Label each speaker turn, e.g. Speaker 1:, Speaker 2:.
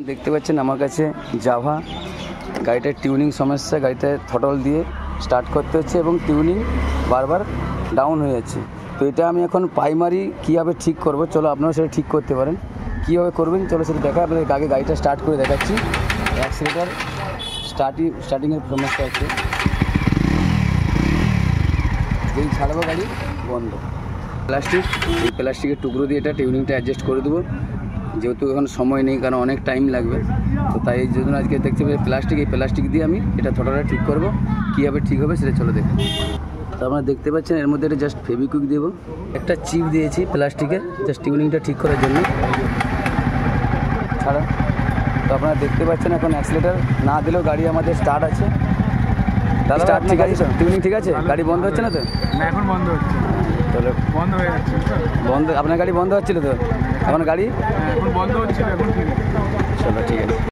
Speaker 1: দেখতে পাচ্ছেন আমার কাছে জাভা গাড়িটার টিউনিং সমস্যা, গাড়িটা থ্রটল দিয়ে স্টার্ট করতে হচ্ছে এবং টিউনিং বারবার ডাউন হয়ে যাচ্ছে। তো এটা আমি এখন প্রাইমারি কীভাবে ঠিক করব, চলো আপনারা সেটা ঠিক করতে পারেন। কীভাবে করবেন চলো সেটা দেখা। আপনাদের আগে গাড়িটা স্টার্ট করে দেখাচ্ছি। অ্যাক্সিলেটার স্টার্টিংয়ের সমস্যা হচ্ছে, যেই ছাড়বো গাড়ি বন্ধ। এই প্লাস্টিকের টুকরো দিয়ে এটা টিউনিংটা অ্যাডজাস্ট করে দেবো, যেহেতু এখন সময় নেই, কারণ অনেক টাইম লাগবে। তো তাই এই জন্য আজকে দেখতে পাচ্ছি এই প্লাস্টিক দিয়ে আমি এটা থ্রটলটা ঠিক করব। কীভাবে ঠিক হবে সেটা চলো দেখে। তো আপনারা দেখতে পাচ্ছেন এর মধ্যে একটা জাস্ট ফেভিকুইক দেবো, একটা চিপ দিয়েছি প্লাস্টিকের জাস্ট টিউনিংটা ঠিক করার জন্য ছাড়া। তো আপনারা দেখতে পাচ্ছেন এখন অ্যাক্সিলেটার না দিলেও গাড়ি আমাদের স্টার্ট আছে। দাদা স্টার্ট ঠিক আছে, টিউনিং ঠিক আছে, গাড়ি বন্ধ হচ্ছে না তো?
Speaker 2: না, এখন বন্ধ হচ্ছে।
Speaker 1: চলো
Speaker 2: বন্ধ হয়ে যাচ্ছে।
Speaker 1: বন্ধ, আপনার গাড়ি বন্ধ হচ্ছিল তো? এখন গাড়ি
Speaker 2: এখন বন্ধ হচ্ছে, এখন ঠিক আছে।
Speaker 1: চলো ঠিক আছে।